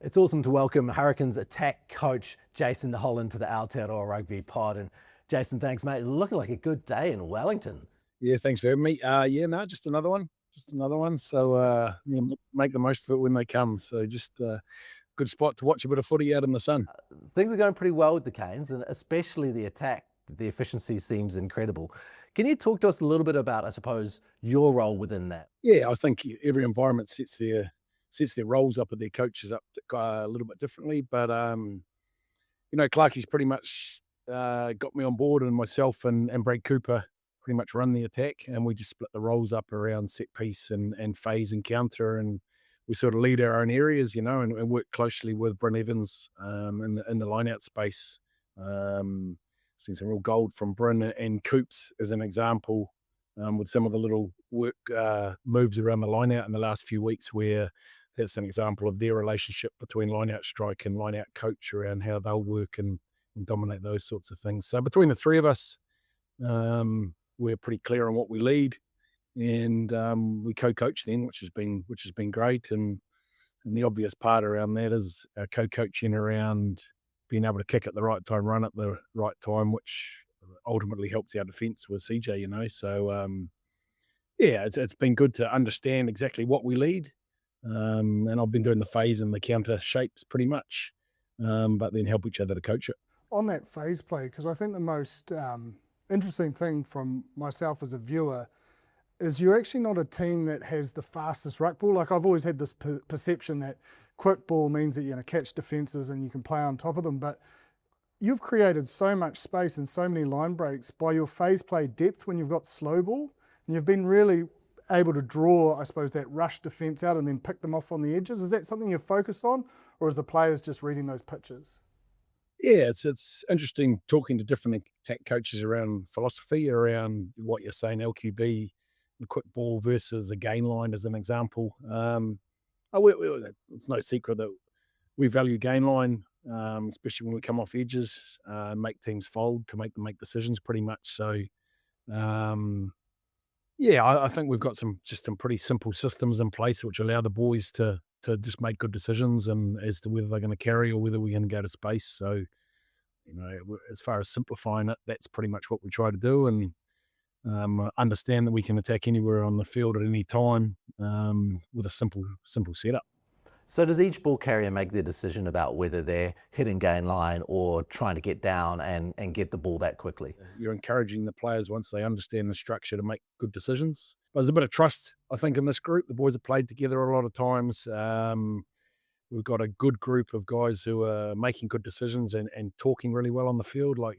It's awesome to welcome Harkin's attack coach, Jason Holland, to the Aotearoa Rugby Pod. And Jason, thanks, mate. It's looking like a good day in Wellington. Yeah, thanks for having me. Just another one. So, make the most of it when they come. So just good spot to watch a bit of footy out in the sun. Things are going pretty well with the Canes, and especially the attack. The efficiency seems incredible. Can you talk to us a little bit about, I suppose, your role within that? Yeah, I think every environment sets their roles up and their coaches up a little bit differently. But Clarkie's pretty much got me on board, and myself and Brad Cooper pretty much run the attack, and we just split the roles up around set piece and phase and counter, and we sort of lead our own areas, and work closely with Bryn Evans in the line out space. Seen some real gold from Bryn and Coops as an example, with some of the little work moves around the line out in the last few weeks, where that's an example of their relationship between line out strike and line out coach around how they'll work and dominate those sorts of things. So between the three of us, we're pretty clear on what we lead, and we co-coach then, which has been great. And the obvious part around that is our co-coaching around being able to kick at the right time, run at the right time, which ultimately helps our defence with CJ. So it's been good to understand exactly what we lead, and I've been doing the phase and the counter shapes pretty much, but then help each other to coach it. On that phase play, because I think the most interesting thing from myself as a viewer is you're actually not a team that has the fastest ruck ball. Like, I've always had this perception that quick ball means that you're going to catch defences and you can play on top of them, but you've created so much space and so many line breaks by your phase play depth when you've got slow ball, and you've been really able to draw, I suppose, that rush defence out and then pick them off on the edges. Is that something you're focused on, or is the players just reading those pitches? Yeah, it's interesting talking to different attack coaches around philosophy, around what you're saying, LQB, the quick ball versus a gain line as an example. It's no secret that we value gain line, especially when we come off edges, make teams fold to make them make decisions pretty much. So, I think we've got some pretty simple systems in place which allow the boys to just make good decisions, and as to whether they're going to carry or whether we're going to go to space. So, as far as simplifying it, that's pretty much what we try to do, and understand that we can attack anywhere on the field at any time, with a simple setup. So does each ball carrier make their decision about whether they're hitting gain line or trying to get down and get the ball back quickly? You're encouraging the players, once they understand the structure, to make good decisions. But there's a bit of trust, I think, in this group. The boys have played together a lot of times. We've got a good group of guys who are making good decisions and talking really well on the field. Like,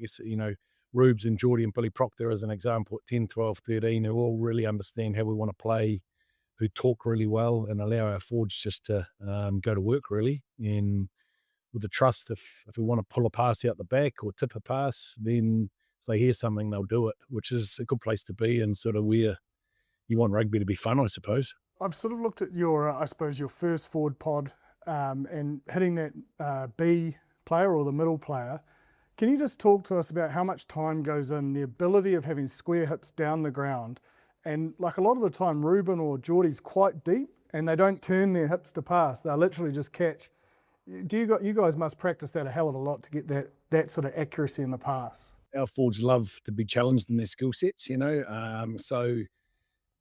Rubes and Geordie and Billy Proctor as an example at 10, 12, 13, who all really understand how we want to play, who talk really well and allow our forwards just to go to work, really. And with the trust, if we want to pull a pass out the back or tip a pass, then if they hear something, they'll do it, which is a good place to be, and sort of where you want rugby to be fun, I suppose. I've sort of looked at your first forward pod, and hitting that B player or the middle player. Can you just talk to us about how much time goes in, the ability of having square hips down the ground? And like, a lot of the time, Ruben or Geordie's quite deep and they don't turn their hips to pass. They'll literally just catch. You guys must practice that a hell of a lot to get that sort of accuracy in the pass. Our forwards love to be challenged in their skill sets, so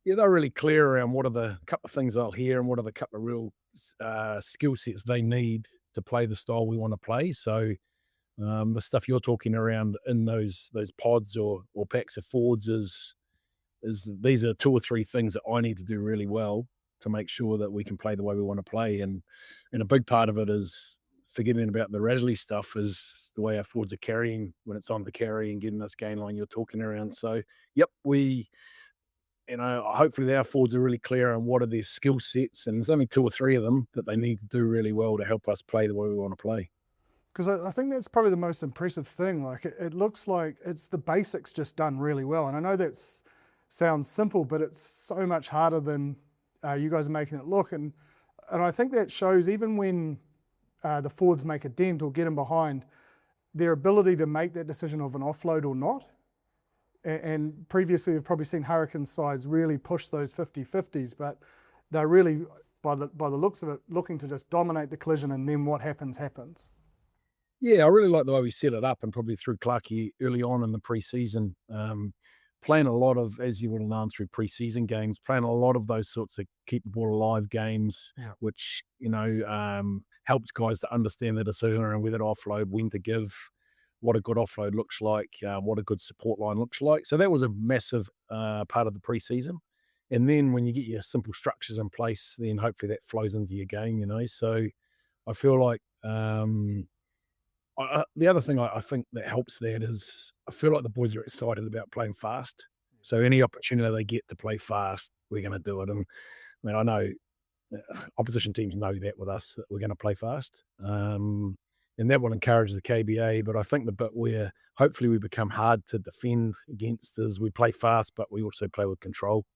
they're really clear around what are the couple of things they'll hear and what are the couple of real skill sets they need to play the style we want to play. So the stuff you're talking around in those pods or packs of forwards is these are two or three things that I need to do really well to make sure that we can play the way we want to play. And a big part of it is forgetting about the Rasley stuff, is the way our forwards are carrying when it's on the carry and getting this gain line you're talking around. So, hopefully our forwards are really clear on what are their skill sets, and there's only two or three of them that they need to do really well to help us play the way we want to play. Because I think that's probably the most impressive thing. Like, it looks like it's the basics just done really well. And I know that sounds simple, but it's so much harder than you guys are making it look. And I think that shows even when the forwards make a dent or get in behind, their ability to make that decision of an offload or not. And previously we've probably seen Hurricanes sides really push those 50-50s, but they're really by the looks of it, looking to just dominate the collision, and then what happens. Yeah, I really like the way we set it up, and probably through Clarkie early on in the pre-season, playing a lot of, as you would have known through pre-season games, playing a lot of those sorts of keep the ball alive games, which, helps guys to understand the decision around whether to offload, when to give, what a good offload looks like, what a good support line looks like. So that was a massive part of the pre-season. And then when you get your simple structures in place, then hopefully that flows into your game, So I feel like the other thing I think that helps that is I feel like the boys are excited about playing fast. So any opportunity they get to play fast, we're going to do it. And I know opposition teams know that with us, that we're going to play fast. And that will encourage the KBA. But I think the bit where hopefully we become hard to defend against is we play fast, but we also play with control.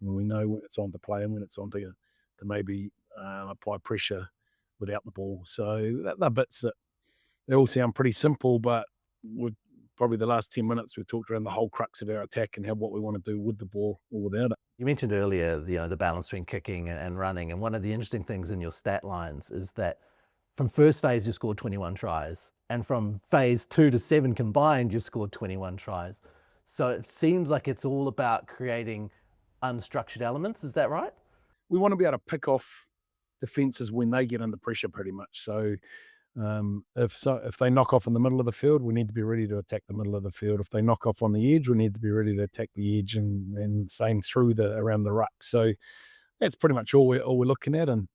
And we know when it's on to play and when it's on to maybe apply pressure without the ball. So the bits that they all sound pretty simple, but with probably the last 10 minutes, we've talked around the whole crux of our attack and what we want to do with the ball or without it. You mentioned earlier, the balance between kicking and running, and one of the interesting things in your stat lines is that from first phase you scored 21 tries, and from phase 2 to 7 combined you've scored 21 tries. So it seems like it's all about creating unstructured elements. Is that right? We want to be able to pick off defences when they get under pressure, pretty much. So if they knock off in the middle of the field, we need to be ready to attack the middle of the field. If they knock off on the edge, we need to be ready to attack the edge, and same through around the ruck. So that's pretty much all we're looking at. And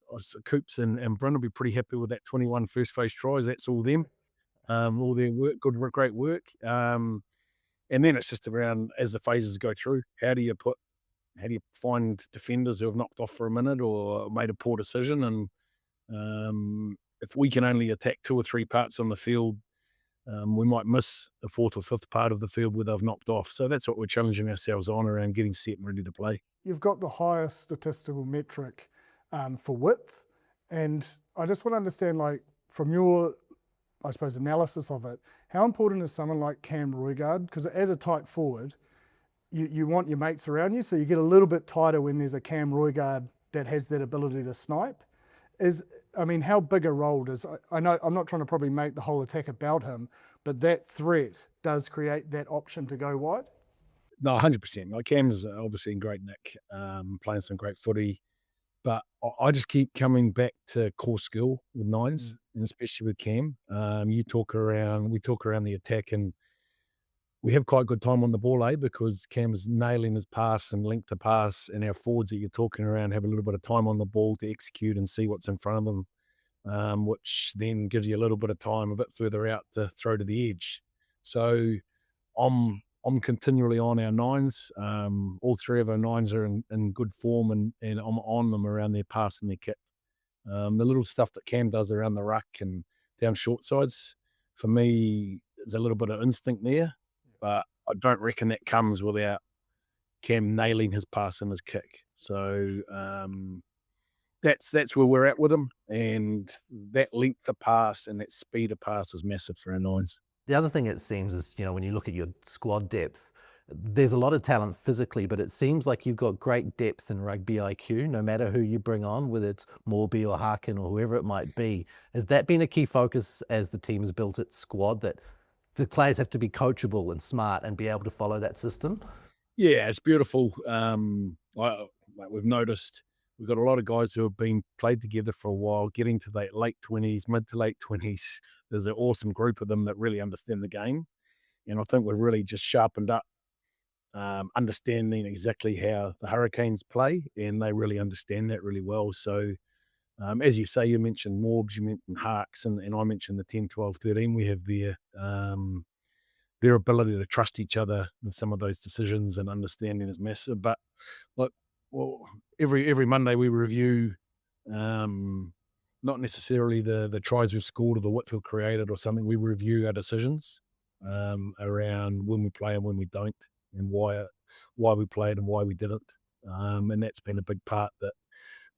Coops and Bryn will be pretty happy with that 21 first phase tries. That's all them, all their work, great work. And then it's just around, as the phases go through, how do you find defenders who have knocked off for a minute or made a poor decision? And if we can only attack 2 or 3 parts on the field, we might miss the 4th or 5th part of the field where they've knocked off. So that's what we're challenging ourselves on, around getting set and ready to play. You've got the highest statistical metric for width, and I just want to understand, from your, I suppose, analysis of it, how important is someone like Cam Roigard? Because as a tight forward, you want your mates around you, so you get a little bit tighter when there's a Cam Roigard that has that ability to snipe. How big a role does, I know I'm not trying to probably make the whole attack about him, but that threat does create that option to go wide? No, 100%. Cam's obviously in great nick, playing some great footy, but I just keep coming back to core skill with nines, and especially with Cam. We talk around the attack, and we have quite good time on the ball, because Cam is nailing his pass and length to pass, and our forwards that you're talking around have a little bit of time on the ball to execute and see what's in front of them, which then gives you a little bit of time a bit further out to throw to the edge. So I'm continually on our nines. All 3 of our nines are in good form, and I'm on them around their pass and their kick. The little stuff that Cam does around the ruck and down short sides, for me, there's a little bit of instinct there. But I don't reckon that comes without Cam nailing his pass and his kick. So that's where we're at with him. And that length of pass and that speed of pass is massive for our nines. The other thing it seems is, when you look at your squad depth, there's a lot of talent physically, but it seems like you've got great depth in rugby IQ, no matter who you bring on, whether it's Morby or Harkin or whoever it might be. Has that been a key focus as the team has built its squad, that the players have to be coachable and smart and be able to follow that system? Yeah, it's beautiful. We've noticed we've got a lot of guys who have been played together for a while, getting to their late 20s, mid to late 20s. There's an awesome group of them that really understand the game. And I think we've really just sharpened up, understanding exactly how the Hurricanes play, and they really understand that really well. So as you say, you mentioned Morbs, you mentioned Harks, and I mentioned the 10, 12, 13. We have their ability to trust each other in some of those decisions and understanding is massive. But every Monday we review, not necessarily the tries we've scored or the width we've created or something. We review our decisions around when we play and when we don't, and why we played and why we didn't. And that's been a big part that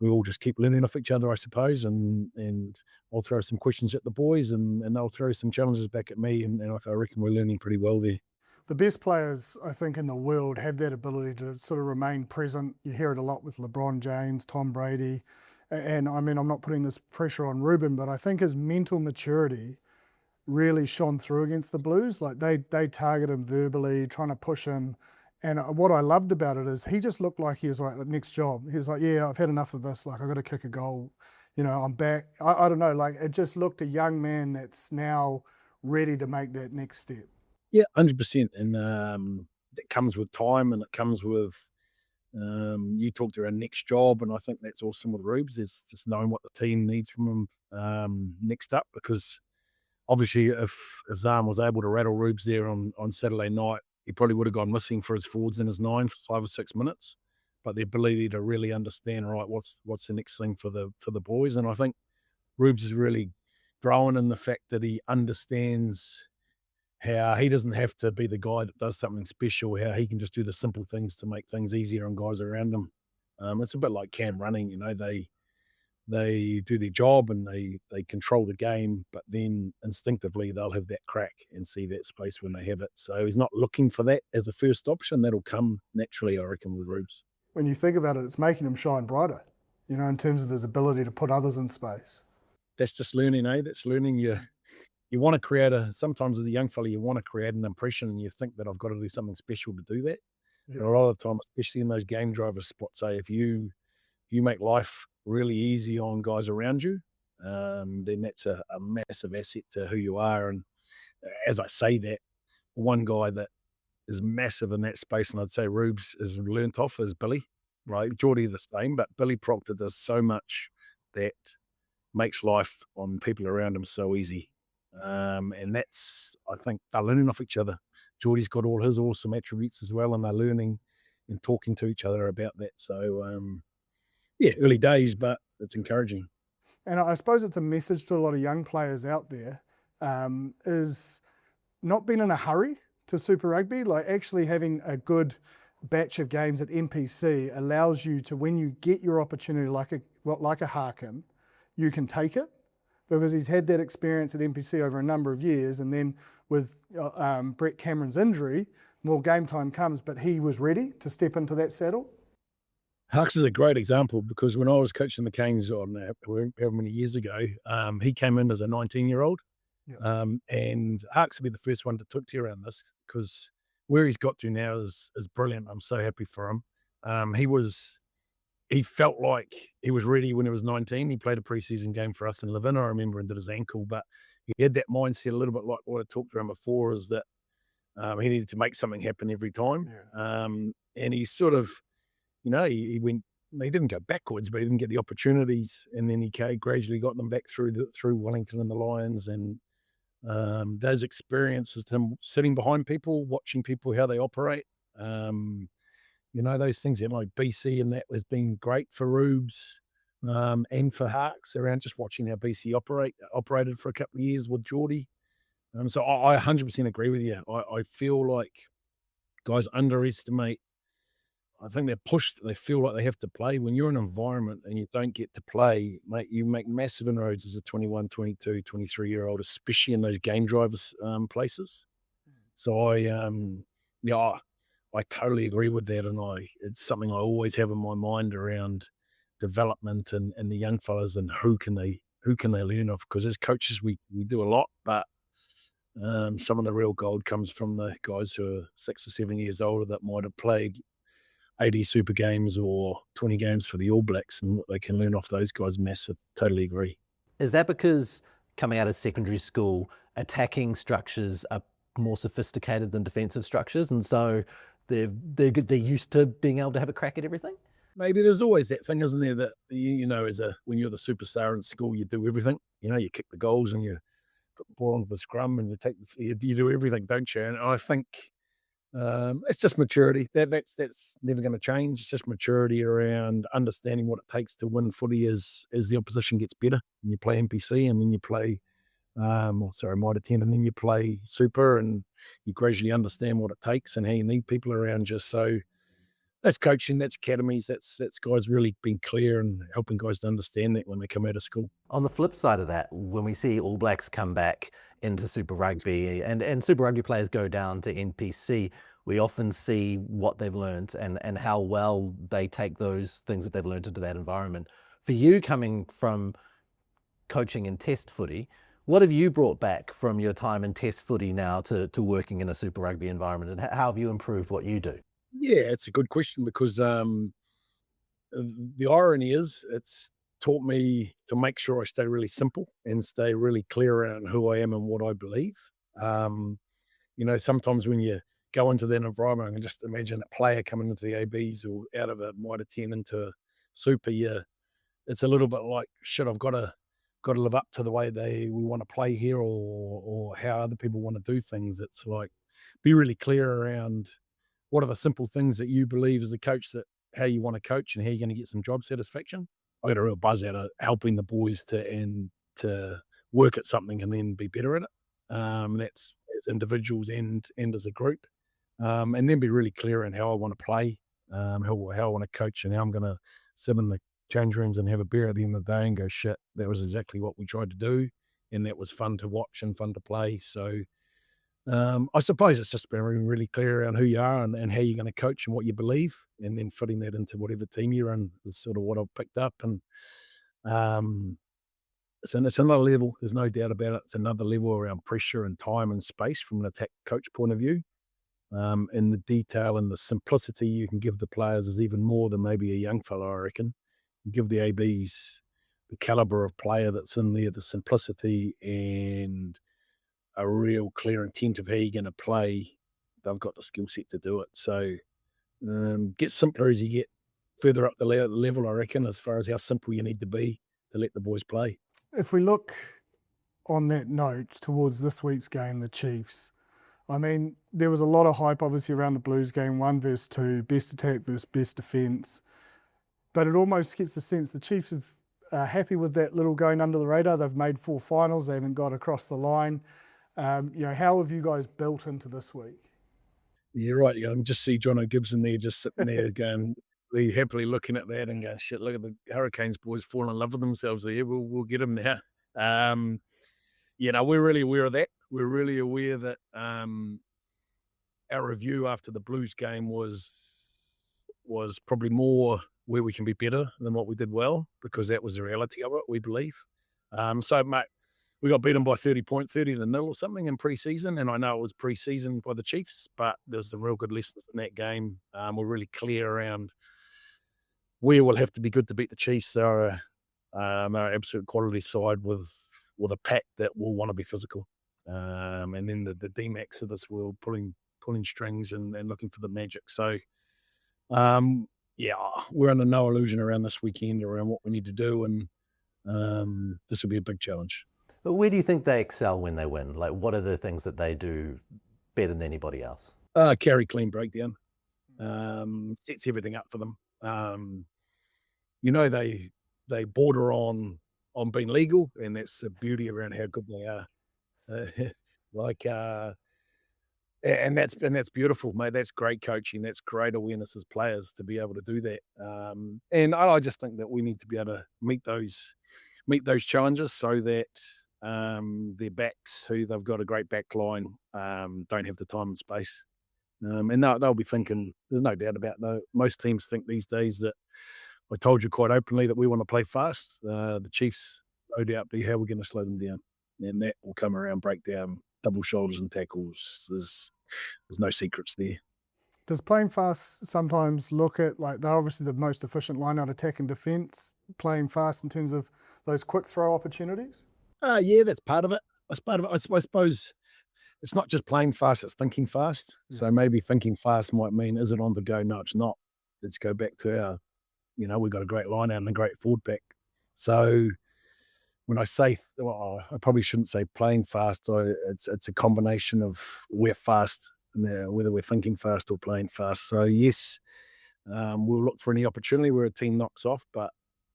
we all just keep learning off each other, I suppose, and I'll throw some questions at the boys and they'll throw some challenges back at me, and I reckon we're learning pretty well there. The best players, I think, in the world have that ability to sort of remain present. You hear it a lot with LeBron James, Tom Brady, And I mean, I'm not putting this pressure on Ruben, but I think his mental maturity really shone through against the Blues. Like they target him verbally, trying to push him. And what I loved about it is he just looked like he was like, next job. He was like, yeah, I've had enough of this. Like, I've got to kick a goal. You know, I'm back. I don't know. Like, it just looked a young man that's now ready to make that next step. Yeah, 100%. And it comes with time, and it comes with, you talked around next job, and I think that's awesome with Rubes, is just knowing what the team needs from him next up, because obviously if Zahn was able to rattle Rubes there on Saturday night, he probably would have gone missing for his forwards in his 9 for 5 or 6 minutes. But the ability to really understand, right, what's the next thing for the boys. And I think Rubes is really growing in the fact that he understands how he doesn't have to be the guy that does something special, how he can just do the simple things to make things easier on guys around him. It's a bit like Cam running, you know, they do their job and they control the game, but then instinctively they'll have that crack and see that space when they have it. So he's not looking for that as a first option. That'll come naturally, I reckon, with Rubes. When you think about it, it's making him shine brighter, you know, in terms of his ability to put others in space. That's just learning, eh? That's learning. You want to create sometimes as a young fella, you want to create an impression and you think that I've got to do something special to do that. Yeah. And a lot of the time, especially in those game driver spots, if you make life really easy on guys around you, then that's a massive asset to who you are. And as I say that, one guy that is massive in that space, and I'd say Rubes is learnt off, is Billy, right? Geordie the same, but Billy Proctor does so much that makes life on people around him so easy. And that's, I think, they're learning off each other. Geordie's got all his awesome attributes as well, and they're learning and talking to each other about that. So, yeah, early days, but it's encouraging. And I suppose it's a message to a lot of young players out there, is not being in a hurry to Super Rugby. Like, actually having a good batch of games at NPC allows you to, when you get your opportunity like a Harkin, you can take it, because he's had that experience at NPC over a number of years. And then with Brett Cameron's injury, more game time comes, but he was ready to step into that saddle. Harks is a great example, because when I was coaching the Canes however many years ago, he came in as a 19-year-old. Yeah. And Harks will be the first one to talk to you around this, because where he's got to now is brilliant. I'm so happy for him. He felt like he was ready when he was 19. He played a preseason game for us in Levin, I remember, and did his ankle, but he had that mindset a little bit like what I talked to him before, is that he needed to make something happen every time. Yeah. And he sort of, you know, he didn't go backwards, but he didn't get the opportunities, and then he gradually got them back through Wellington and the Lions, and those experiences, him sitting behind people, watching people, how they operate, you know, those things, you know, like BC, and that has been great for Rubes and for Harks, around just watching how BC operated for a couple of years with Geordie. So I 100% agree with you. I feel like guys underestimate. I think they're pushed. They feel like they have to play. When you're in an environment and you don't get to play, mate, you make massive inroads as a 21, 22, 23-year-old, especially in those game drivers places. So I totally agree with that, and it's something I always have in my mind around development and the young fellas, and who can they learn off, because as coaches we do a lot, but some of the real gold comes from the guys who are 6 or 7 years older that might have played 80 super games or 20 games for the All Blacks, and what they can learn off those guys, massive. Totally agree. Is that because coming out of secondary school, attacking structures are more sophisticated than defensive structures, and so they're used to being able to have a crack at everything? Maybe there's always that thing, isn't there, that you know, when you're the superstar in school, you do everything. You know, you kick the goals and you put the ball onto the scrum and you do everything, don't you? And I think it's just maturity. That's never going to change. It's just maturity around understanding what it takes to win footy as the opposition gets better. And you play NPC, and then you play Mitre 10, and then you play Super, and you gradually understand what it takes and how you need people around you. So that's coaching, that's academies, that's guys really being clear and helping guys to understand that when they come out of school. On the flip side of that, when we see All Blacks come back into Super Rugby and Super Rugby players go down to NPC, we often see what they've learned and how well they take those things that they've learned into that environment. For you, coming from coaching in test footy, what have you brought back from your time in test footy now to working in a Super Rugby environment, and how have you improved what you do? Yeah, it's a good question because the irony is it's taught me to make sure I stay really simple and stay really clear around who I am and what I believe. Um, sometimes when you go into that environment, I can just imagine a player coming into the ABs or out of a Mitre 10 into Super, it's a little bit like, shit, I've got to live up to the way we want to play here, or how other people want to do things. It's like, be really clear around what are the simple things that you believe as a coach, that how you want to coach and how you're going to get some job satisfaction. I get a real buzz out of helping the boys to work at something and then be better at it. That's as individuals and as a group. And then be really clear in how I want to play, how I want to coach, and how I'm going to sit in the change rooms and have a beer at the end of the day and go, shit, that was exactly what we tried to do, and that was fun to watch and fun to play. So I suppose it's just being really clear around who you are and how you're going to coach and what you believe, and then fitting that into whatever team you're in is sort of what I've picked up. And it's another level. There's no doubt about it. It's another level around pressure and time and space from an attack coach point of view. And the detail and the simplicity you can give the players is even more than maybe a young fella, I reckon. You give the ABs the caliber of player that's in there, the simplicity and a real clear intent of how you're going to play. They've got the skill set to do it. So get simpler as you get further up the level, I reckon, as far as how simple you need to be to let the boys play. If we look on that note towards this week's game, the Chiefs, I mean, there was a lot of hype obviously around the Blues game, 1 versus 2, best attack versus best defence. But it almost gets the sense the Chiefs are happy with that little going under the radar. They've made 4 finals. They haven't got across the line. How have you guys built into this week? You're right. You can just see Jono Gibson there just sitting there going, really happily looking at that and going, shit, look at the Hurricanes boys falling in love with themselves there. We'll get them now. We're really aware of that. We're really aware that our review after the Blues game was probably more where we can be better than what we did well, because that was the reality of it, we believe. Mate, we got beaten by 30-0 or something in pre-season, and I know it was pre-season by the Chiefs, but there's some real good lessons in that game. We're really clear around where we'll have to be good to beat the Chiefs. So our absolute quality side with a pack that will want to be physical. And then the D-Max of this world pulling strings and looking for the magic. So, we're under no illusion around this weekend around what we need to do, and this will be a big challenge. But where do you think they excel when they win? Like, what are the things that they do better than anybody else? Carry, clean, breakdown. Sets everything up for them. They border on being legal, and that's the beauty around how good they are. And that's beautiful, mate. That's great coaching. That's great awareness as players to be able to do that. And I just think that we need to be able to meet those challenges so that their backs, who they've got a great back line, don't have the time and space. And they'll be thinking, there's no doubt about it. Most teams think these days that, I told you quite openly that we want to play fast. The Chiefs, no doubt, be how we're going to slow them down. And that will come around breakdown, double shoulders and tackles. There's no secrets there. Does playing fast sometimes look at, like, they're obviously the most efficient line out attack and defence, playing fast in terms of those quick throw opportunities? Yeah, that's part of it. I suppose it's not just playing fast, it's thinking fast. Yeah. So maybe thinking fast might mean, is it on the go? No, it's not. Let's go back to our, we've got a great line out and a great forward pack. So when I say, I probably shouldn't say playing fast. It's a combination of we're fast, whether we're thinking fast or playing fast. So yes, we'll look for any opportunity where a team knocks off, but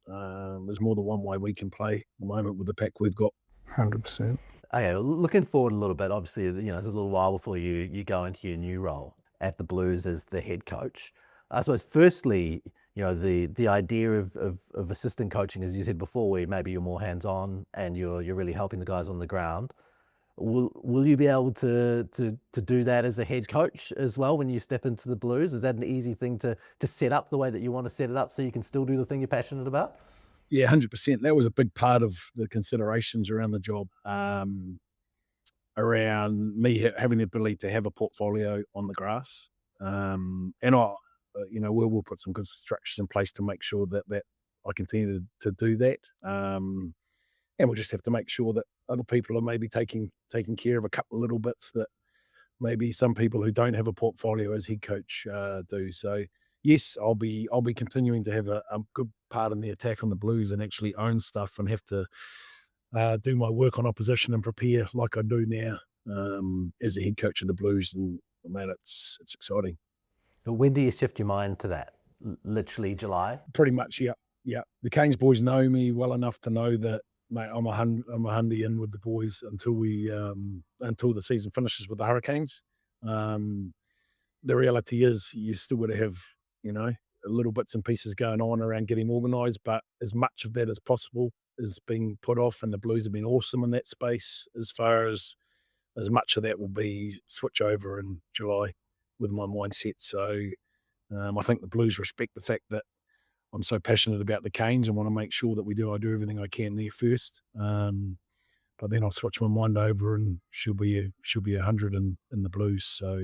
there's more than one way we can play at the moment with the pack we've got. 100%. Okay, looking forward a little bit, obviously, it's a little while before you go into your new role at the Blues as the head coach. I suppose, firstly, the idea of assistant coaching, as you said before, where maybe you're more hands-on and you're really helping the guys on the ground. Will you be able to do that as a head coach as well when you step into the Blues? Is that an easy thing to set up the way that you want to set it up so you can still do the thing you're passionate about? Yeah, 100%. That was a big part of the considerations around the job, around me having the ability to have a portfolio on the grass. And we'll put some good structures in place to make sure that I continue to do that. And we'll just have to make sure that other people are maybe taking care of a couple of little bits that maybe some people who don't have a portfolio as head coach do. So yes, I'll be continuing to have a good part in the attack on the Blues and actually own stuff and have to do my work on opposition and prepare like I do now as a head coach of the Blues. And man, it's exciting. When do you shift your mind to that? Literally July? Pretty much, yeah. Yeah. The Canes boys know me well enough to know that, mate, I'm a hundy in with the boys until the season finishes with the Hurricanes. The reality is you still got to have, little bits and pieces going on around getting organised, but as much of that as possible is being put off, and the Blues have been awesome in that space as far as much of that will be switch over in July with my mindset. So I think the Blues respect the fact that I'm so passionate about the Canes and want to make sure that I do everything I can there first. But then I'll switch my mind over and she'll be 100 in the Blues. So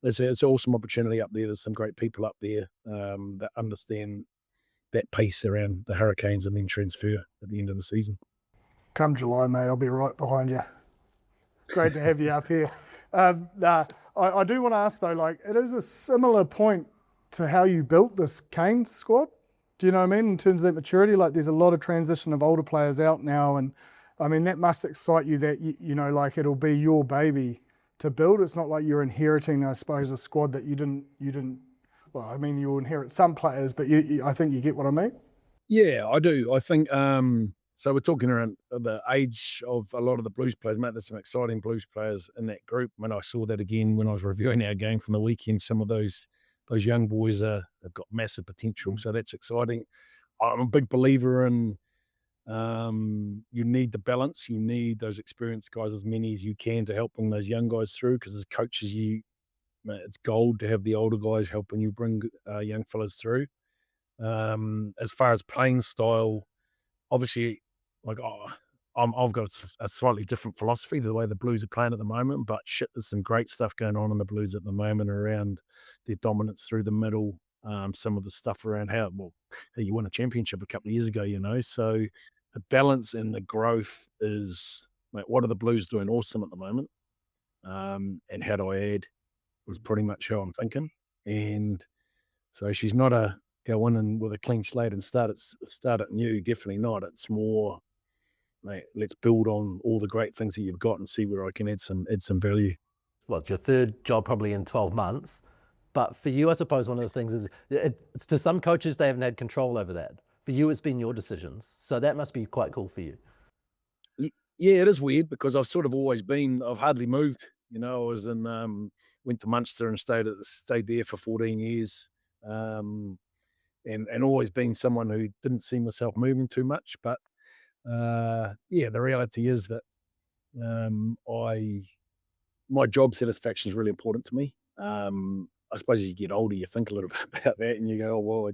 it's an awesome opportunity up there. There's some great people up there that understand that piece around the Hurricanes and then transfer at the end of the season. Come July, mate, I'll be right behind you. Great to have you up here. I do want to ask though, like, it is a similar point to how you built this Canes squad. Do you know what I mean? In terms of that maturity, like there's a lot of transition of older players out now, and I mean that must excite you that like it'll be your baby to build. It's not like you're inheriting, I suppose, a squad that you didn't. Well, I mean you'll inherit some players, but I think you get what I mean. Yeah, I do. I think so. We're talking around the age of a lot of the Blues players, mate. There's some exciting Blues players in that group. I mean, I saw that again when I was reviewing our game from the weekend. Some of those young boys have got massive potential, so that's exciting. I'm a big believer in you need the balance. You need those experienced guys, as many as you can, to help bring those young guys through, because as coaches, it's gold to have the older guys helping you bring young fellas through. As far as playing style, obviously, I've got a slightly different philosophy to the way the Blues are playing at the moment, but shit, there's some great stuff going on in the Blues at the moment around their dominance through the middle, some of the stuff around how you won a championship a couple of years ago, so the balance and the growth is, mate, what are the Blues doing awesome at the moment, and how do I add was pretty much how I'm thinking. And so she's not a go in and with a clean slate and start it new, definitely not. It's more, mate, let's build on all the great things that you've got and see where I can add some value. Well, it's your third job probably in 12 months. But for you, I suppose one of the things is, it's to some coaches, they haven't had control over that. For you, it's been your decisions. So that must be quite cool for you. Yeah, it is weird because I've sort of always been, I've hardly moved. I was in, went to Munster and stayed there for 14 years. And always been someone who didn't see myself moving too much. But the reality is that my job satisfaction is really important to me. I suppose as you get older, you think a little bit about that and you go, oh, well,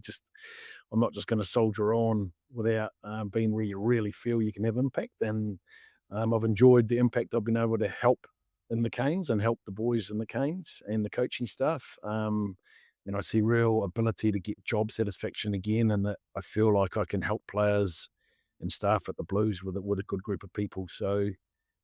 I'm not just going to soldier on without being where you really feel you can have impact. And I've enjoyed the impact I've been able to help in the Canes and help the boys in the Canes and the coaching staff. And I see real ability to get job satisfaction again, and that I feel like I can help players and staff at the Blues with a good group of people. So,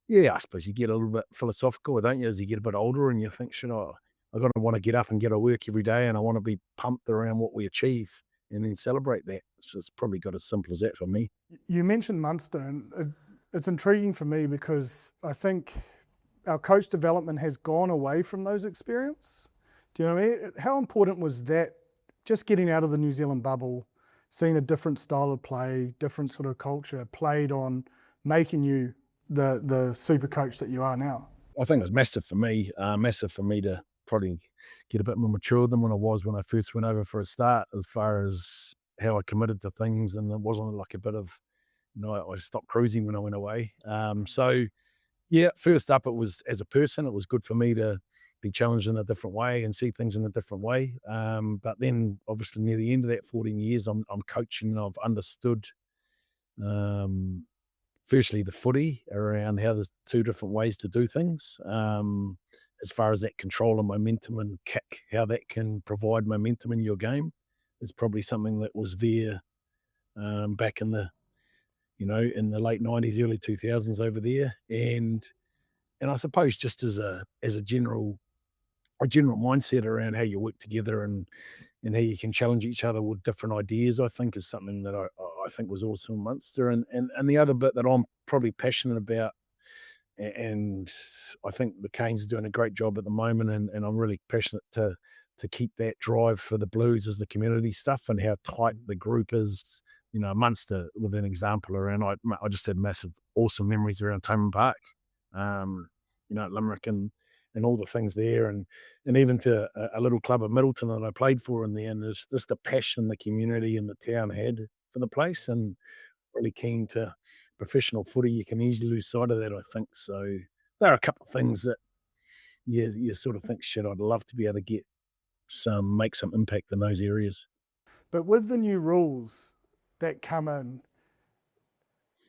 yeah, I suppose you get a little bit philosophical, don't you, as you get a bit older and you think, I got to want to get up and get to work every day, and I want to be pumped around what we achieve and then celebrate that. So it's probably got as simple as that for me. You mentioned Munster, and it's intriguing for me because I think our coach development has gone away from those experiences. Do you know what I mean? How important was that, just getting out of the New Zealand bubble, seeing a different style of play, different sort of culture played on making you the super coach that you are now? I think it was massive for me to probably get a bit more mature than when I first went over for a start, as far as how I committed to things, and it wasn't like a bit of, I stopped cruising when I went away. So Yeah, first up, it was as a person, it was good for me to be challenged in a different way and see things in a different way. But then, obviously, near the end of that 14 years, I'm coaching and I've understood, um, firstly, the footy around how there's two different ways to do things. As far as that control and momentum and kick, how that can provide momentum in your game is probably something that was there back in the in the late 90s, early 2000s over there, and I suppose just as a general mindset around how you work together and how you can challenge each other with different ideas, I think is something that I think was awesome in Munster. And the other bit that I'm probably passionate about, and I think the Canes are doing a great job at the moment, and I'm really passionate to keep that drive for the Blues as the community stuff and how tight the group is. Munster, with an example around, I just had massive, awesome memories around Taman Park, at Limerick and all the things there, and even to a little club of Middleton that I played for in the end. There's just the passion the community and the town had for the place, and really keen to professional footy. You can easily lose sight of that, I think. So there are a couple of things that you sort of think, shit, I'd love to be able to make some impact in those areas. But with the new rules that come in,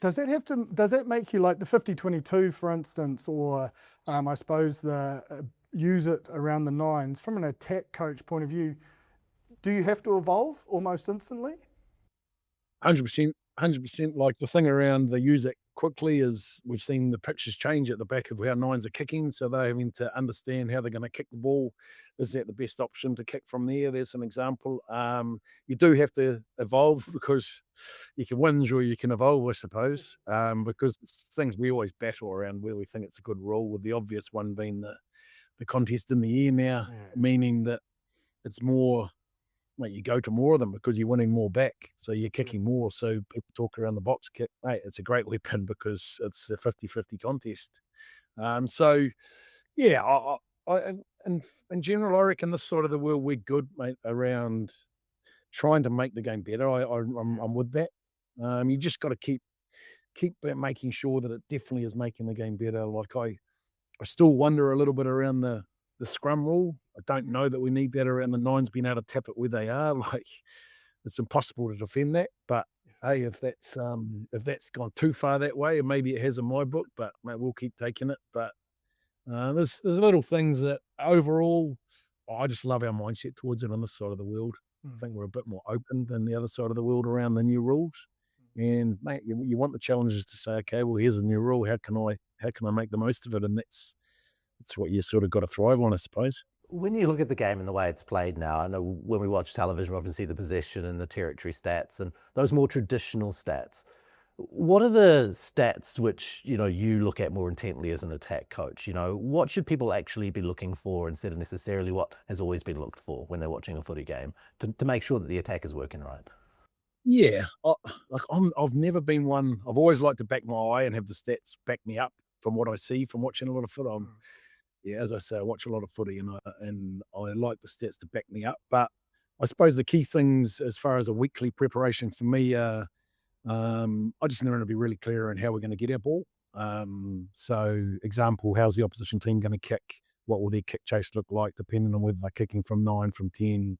does that make you like the 50-22, for instance, or I suppose the use it around the nines from an attack coach point of view? Do you have to evolve almost instantly? 100%. 100%. Like, the thing around the use it quickly is we've seen the pictures change at the back of how nines are kicking, so they're having to understand how they're going to kick the ball. Is that the best option to kick from there? There's an example. You do have to evolve because you can whinge or you can evolve, I suppose, because it's things we always battle around where we think it's a good rule, with the obvious one being the contest in the air now, meaning that it's more, well, you go to more of them because you're winning more back, so you're kicking more. So people talk around the box kick, hey, it's a great weapon because it's a 50-50 contest. So, yeah, and in general, I reckon this side of the world, we're good, mate, around trying to make the game better. I'm with that. You just got to keep making sure that it definitely is making the game better. Like, I still wonder a little bit around the scrum rule. I don't know that we need that around the nines being able to tap it where they are. Like, it's impossible to defend that. But hey, if that's gone too far that way, and maybe it has in my book, but mate, we'll keep taking it. But there's little things that overall, I just love our mindset towards it on this side of the world. I think we're a bit more open than the other side of the world around the new rules. And mate, you want the challenges to say, okay, well, here's a new rule. How can I make the most of it? And that's what you sort of got to thrive on, I suppose. When you look at the game and the way it's played now, I know when we watch television, we often see the possession and the territory stats and those more traditional stats. What are the stats which, you look at more intently as an attack coach? What should people actually be looking for instead of necessarily what has always been looked for when they're watching a footy game to make sure that the attack is working right? Yeah, I've never been one. I've always liked to back my eye and have the stats back me up from what I see from watching a lot of footy. Yeah, as I say, I watch a lot of footy, and I like the stats to back me up. But I suppose the key things as far as a weekly preparation for me are, I just want to be really clear on how we're going to get our ball. So, example, how's the opposition team going to kick? What will their kick chase look like, depending on whether they're kicking from 9, from 10?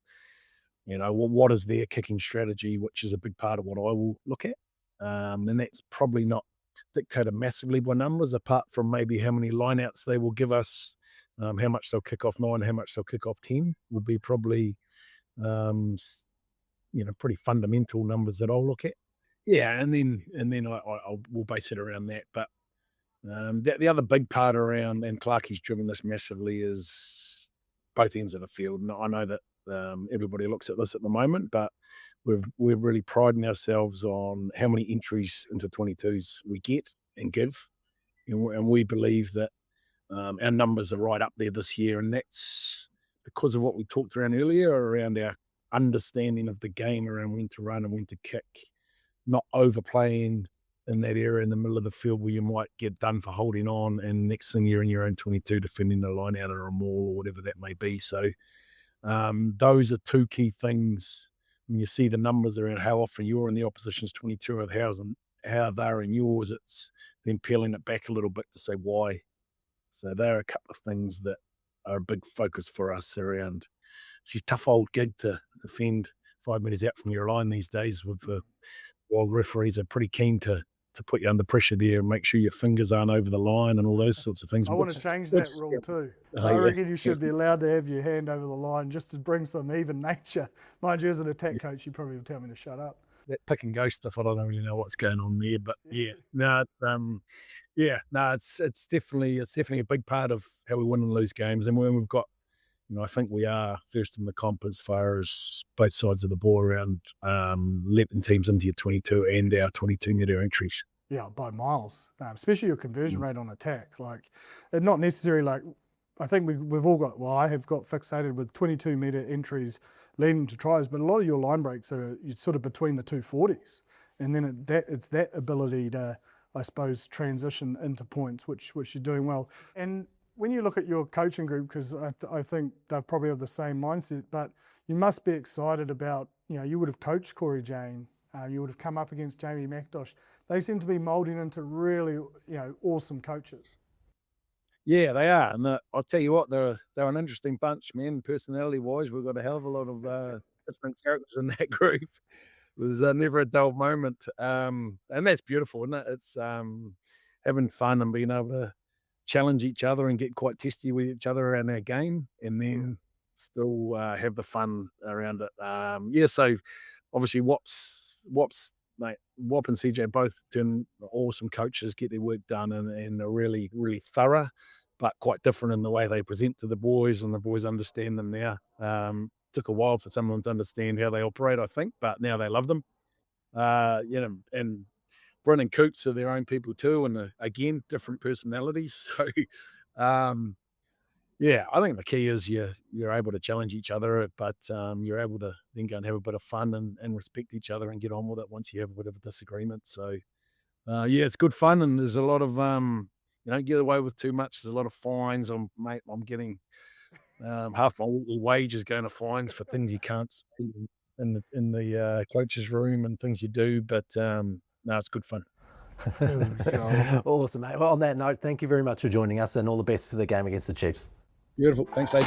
What is their kicking strategy, which is a big part of what I will look at. And that's probably not dictated massively by numbers, apart from maybe how many lineouts they will give us, how much they'll kick off 9, how much they'll kick off 10 will be probably, pretty fundamental numbers that I'll look at. Yeah, and then I will base it around that. But the other big part around, and Clarkie's driven this massively, is both ends of the field. And I know that everybody looks at this at the moment, but we're really priding ourselves on how many entries into 22s we get and give, and we believe that our numbers are right up there this year, and that's because of what we talked around earlier around our understanding of the game, around when to run and when to kick, not overplaying in that area in the middle of the field where you might get done for holding on, and next thing you're in your own 22 defending the line out or a maul or whatever that may be. So those are two key things when you see the numbers around how often you're in the opposition's 22 or how they're in yours, it's then peeling it back a little bit to say why. So there are a couple of things that are a big focus for us around. It's a tough old gig to defend 5 metres out from your line these days with the wild referees are pretty keen to put you under pressure there and make sure your fingers aren't over the line and all those sorts of things. I want to change that rule too. I reckon you should be allowed to have your hand over the line just to bring some even nature. Mind you, as an attack coach, you probably would tell me to shut up. That pick and go stuff, I don't really know what's going on there, but it's definitely a big part of how we win and lose games. And when we've got, I think we are first in the comp as far as both sides of the ball around letting teams into your 22 and our 22-metre entries. Yeah, by miles, especially your conversion rate on attack. Like, it's not necessarily like, I think we've all got, I have got fixated with 22-metre entries leading to tries, but a lot of your line breaks are sort of between the 240s. And then it's that ability to, I suppose, transition into points, which you're doing well. And when you look at your coaching group, because I think they're probably of the same mindset, but you must be excited about, you would have coached Corey Jane, you would have come up against Jamie McIntosh. They seem to be moulding into really, awesome coaches. Yeah, they are. And I'll tell you what, they're an interesting bunch, man. Personality-wise, we've got a hell of a lot of different characters in that group. There's never a dull moment. And that's beautiful, isn't it? It's having fun and being able to challenge each other and get quite testy with each other around our game, and then still have the fun around it. So obviously Wop's mate, Wop and CJ both turn awesome coaches, get their work done, and are really, really thorough, but quite different in the way they present to the boys, and the boys understand them now. Took a while for someone to understand how they operate, I think, but now they love them. And Bryn and Coots are their own people too, and again, different personalities. So, I think the key is you're able to challenge each other, but you're able to then go and have a bit of fun and respect each other and get on with it once you have a bit of a disagreement. So, it's good fun, and there's a lot of you don't get away with too much. There's a lot of fines. I'm getting half my wages going to fines for things you can't say in the coach's room and things you do, but no, it's good fun. Awesome, mate. Well, on that note, thank you very much for joining us, and all the best for the game against the Chiefs. Beautiful. Thanks, Dave.